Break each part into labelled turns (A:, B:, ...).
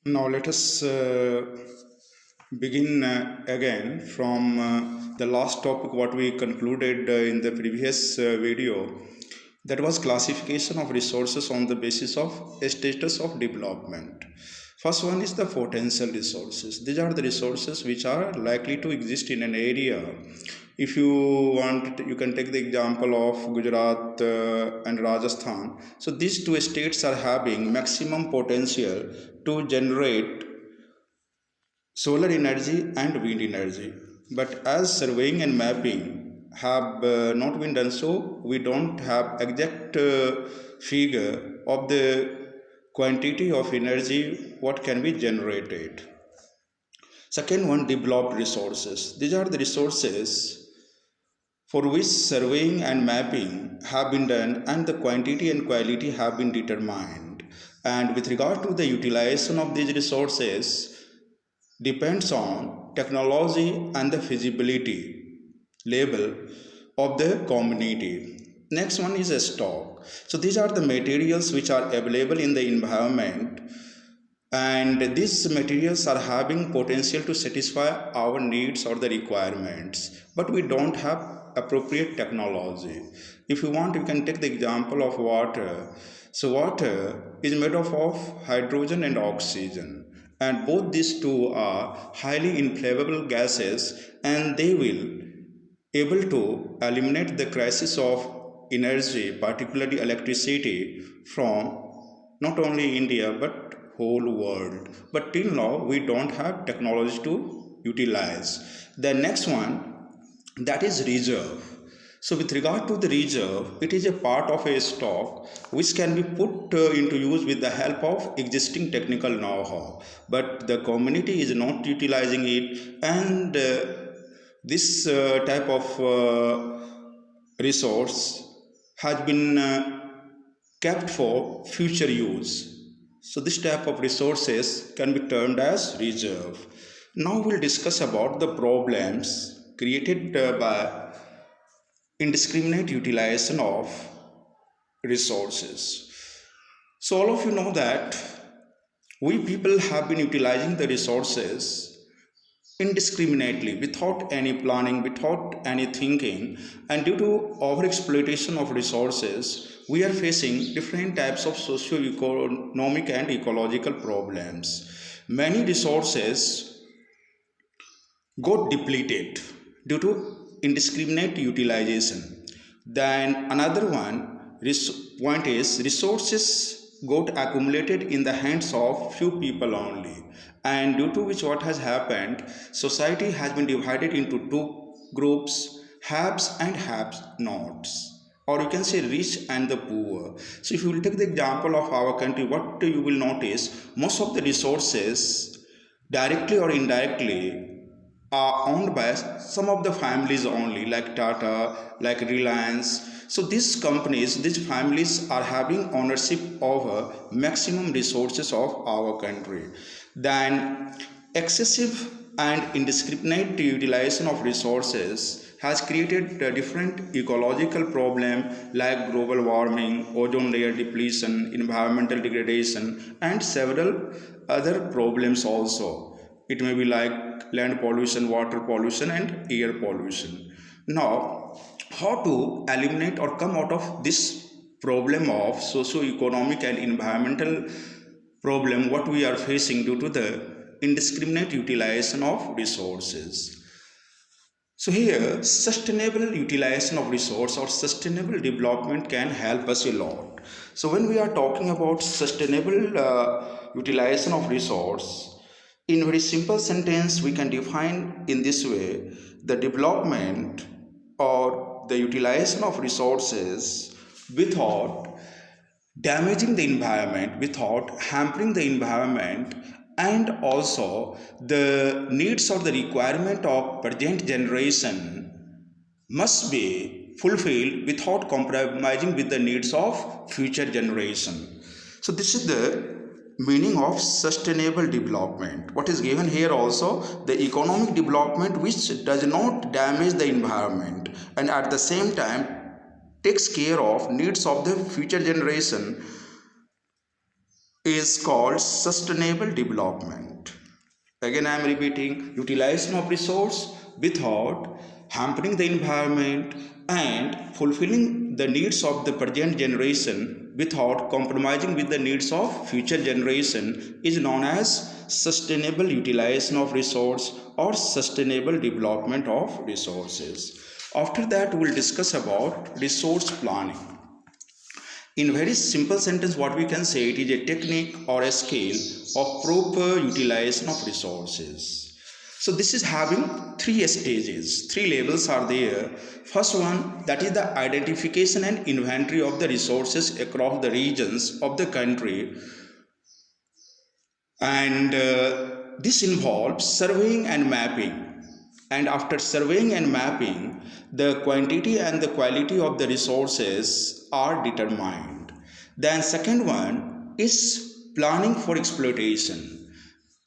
A: Now let us begin again from the last topic what we concluded in the previous video, that was classification of resources on the basis of status of development. First one is the potential resources. These are the resources which are likely to exist in an area. If you want, you can take the example of Gujarat and Rajasthan. So these two states are having maximum potential to generate solar energy and wind energy. But as surveying and mapping have not been done, so we don't have exact figure of the quantity of energy what can be generated. Second one, developed resources. These are the resources for which surveying and mapping have been done and the quantity and quality have been determined. And with regard to the utilization of these resources, depends on technology and the feasibility level of the community. Next one is a stock. So these are the materials which are available in the environment, and these materials are having potential to satisfy our needs or the requirements, but we don't have appropriate technology. If you want, you can take the example of water. So water is made up of hydrogen and oxygen, and both these two are highly inflammable gases, and they will able to eliminate the crisis of energy, particularly electricity, from not only India but whole world. But till now we don't have technology to utilize. The next one, that is reserve. So with regard to the reserve, it is a part of a stock which can be put into use with the help of existing technical know-how, but the community is not utilizing it, and this type of resource has been kept for future use. So this type of resources can be termed as reserve. Now we'll discuss about the problems created by indiscriminate utilization of resources. So all of you know that we people have been utilizing the resources indiscriminately, without any planning, without any thinking, and due to overexploitation of resources, we are facing different types of socio-economic and ecological problems. Many resources got depleted due to indiscriminate utilization. Then another point is resources got accumulated in the hands of few people only, and due to which what has happened, society has been divided into two groups, haves and haves nots, or you can say rich and the poor. So if you will take the example of our country, what you will notice, most of the resources directly or indirectly are owned by some of the families only, like Tata, like Reliance. So these companies, these families are having ownership over maximum resources of our country. Then excessive and indiscriminate utilization of resources has created a different ecological problem like global warming, ozone layer depletion, environmental degradation, and several other problems also. It may be like land pollution, water pollution, and air pollution. Now, how to eliminate or come out of this problem of socio-economic and environmental problem what we are facing due to the indiscriminate utilization of resources? So here, sustainable utilization of resource or sustainable development can help us a lot. So when we are talking about sustainable utilization of resource, in very simple sentence we can define in this way: the development or the utilization of resources without damaging the environment, without hampering the environment, and also the needs or the requirement of present generation must be fulfilled without compromising with the needs of future generation. So this is the meaning of sustainable development. What is given here also, the economic development which does not damage the environment and at the same time takes care of needs of the future generation is called sustainable development. Again, I am repeating, utilization of resource without hampering the environment and fulfilling the needs of the present generation without compromising with the needs of future generation is known as sustainable utilization of resource or sustainable development of resources. After that, we will discuss about resource planning. In very simple sentence, what we can say, it is a technique or a skill of proper utilization of resources. So this is having three stages, three levels are there. First one, that is the identification and inventory of the resources across the regions of the country, and this involves surveying and mapping. And after surveying and mapping, the quantity and the quality of the resources are determined. Then second one is planning for exploitation.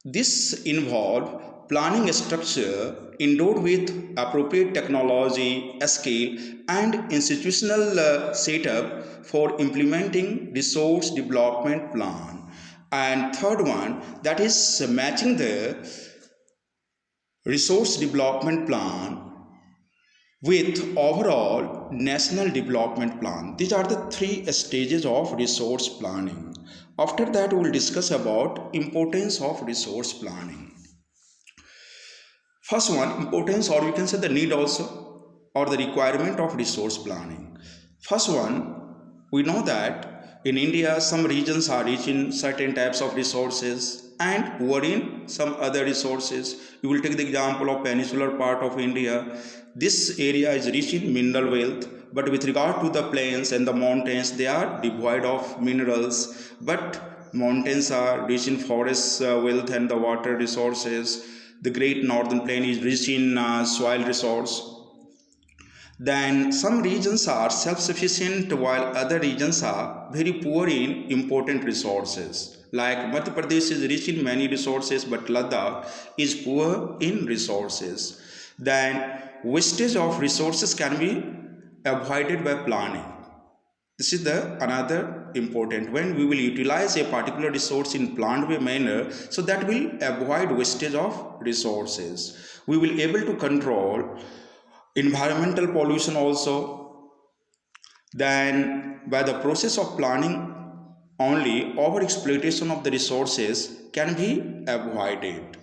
A: This involves planning a structure endowed with appropriate technology, skill, and institutional setup for implementing resource development plan. And third one, that is matching the resource development plan with overall national development plan. These are the three stages of resource planning. After that, we will discuss about importance of resource planning. First one, importance, or we can say the need also, or the requirement of resource planning. First one, we know that in India some regions are rich in certain types of resources and poor in some other resources. You will take the example of peninsular part of India. This area is rich in mineral wealth, but with regard to the plains and the mountains, they are devoid of minerals. But mountains are rich in forest wealth and the water resources. The great northern plain is rich in soil resource. Then some regions are self-sufficient while other regions are very poor in important resources. Like Madhya Pradesh is rich in many resources, but Ladakh is poor in resources. Then wastage of resources can be avoided by planning. This is the another important, when we will utilize a particular resource in planned way manner, so that will avoid wastage of resources. We will able to control environmental pollution also. Then by the process of planning only, over exploitation of the resources can be avoided.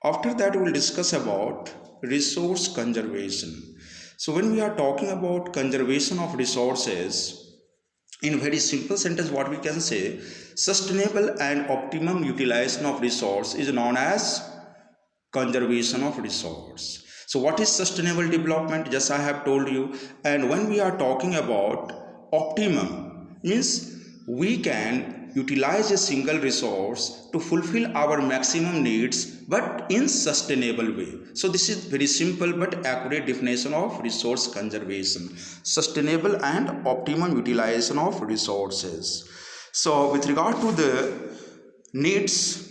A: After that, we will discuss about resource conservation. So when we are talking about conservation of resources, in very simple sentence, what we can say, sustainable and optimum utilization of resource is known as conservation of resource. So what is sustainable development? Just I have told you. And when we are talking about optimum, means we can utilize a single resource to fulfill our maximum needs, but in sustainable way. So this is very simple but accurate definition of resource conservation: sustainable and optimum utilization of resources. So with regard to the needs,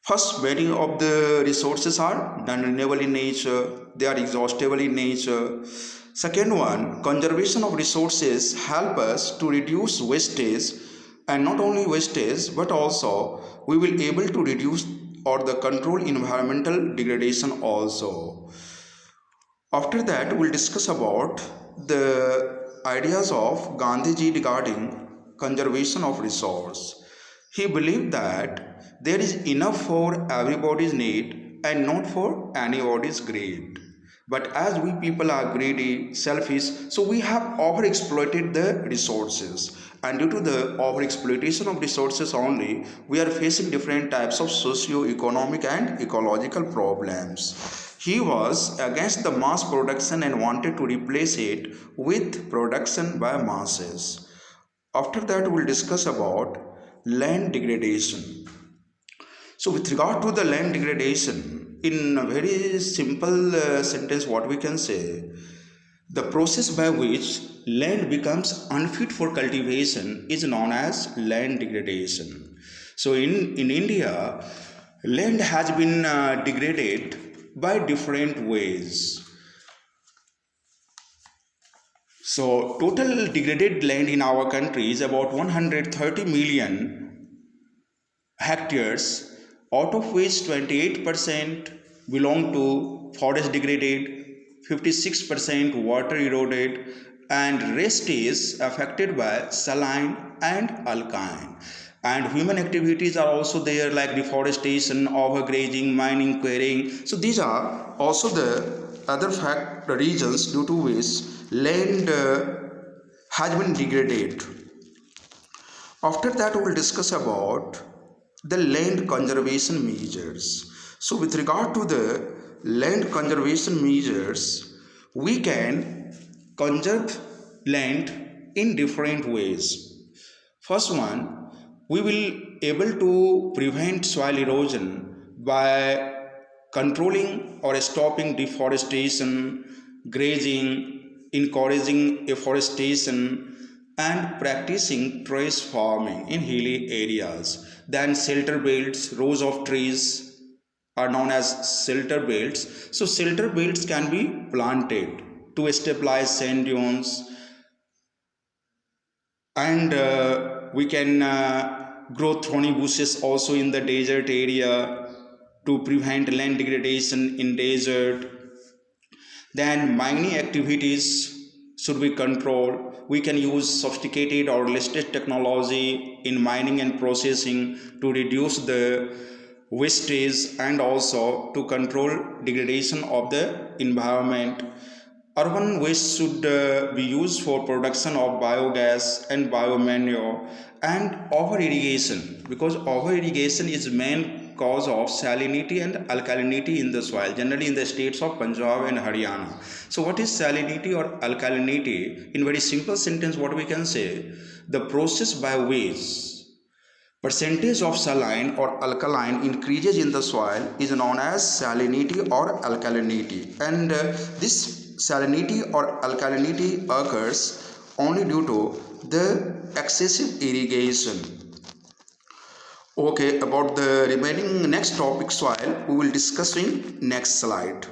A: first, many of the resources are non-renewable in nature, they are exhaustible in nature. Second one, conservation of resources help us to reduce wastage, and not only wastage, but also we will able to reduce or the control environmental degradation also. After that, we'll discuss about the ideas of Gandhiji regarding conservation of resource. He believed that there is enough for everybody's need and not for anybody's greed. But as we people are greedy, selfish, so we have overexploited the resources. And due to the overexploitation of resources only, we are facing different types of socio-economic and ecological problems. He was against the mass production and wanted to replace it with production by masses. After that, we'll discuss about land degradation. So with regard to the land degradation, in a very simple sentence, what we can say, the process by which land becomes unfit for cultivation is known as land degradation. So in India, land has been degraded by different ways. So total degraded land in our country is about 130 million hectares, out of which 28% belong to forest degraded, 56% water eroded, and rest is affected by saline and alkaline. And human activities are also there, like deforestation, overgrazing, mining, quarrying. So these are also the other reasons due to which land has been degraded. After that, we will discuss about the land conservation measures. So, with regard to the land conservation measures, we can conserve land in different ways. First one, we will able to prevent soil erosion by controlling or stopping deforestation, grazing, encouraging afforestation, and practicing terrace farming in hilly areas. Then shelter belts, rows of trees are known as shelter belts. So shelter belts can be planted to stabilize sand dunes, and we can grow thorny bushes also in the desert area to prevent land degradation in desert. Then mining activities should be controlled. We can use sophisticated or listed technology in mining and processing to reduce the wastage and also to control degradation of the environment. Urban waste should be used for production of biogas and biomanure, and over irrigation, because over irrigation is main cause of salinity and alkalinity in the soil, generally in the states of Punjab and Haryana. So what is salinity or alkalinity? In very simple sentence, what we can say, the process by which percentage of saline or alkaline increases in the soil is known as salinity or alkalinity, and this salinity or alkalinity occurs only due to the excessive irrigation. Okay, about the remaining next topic, soil, we will discuss in next slide.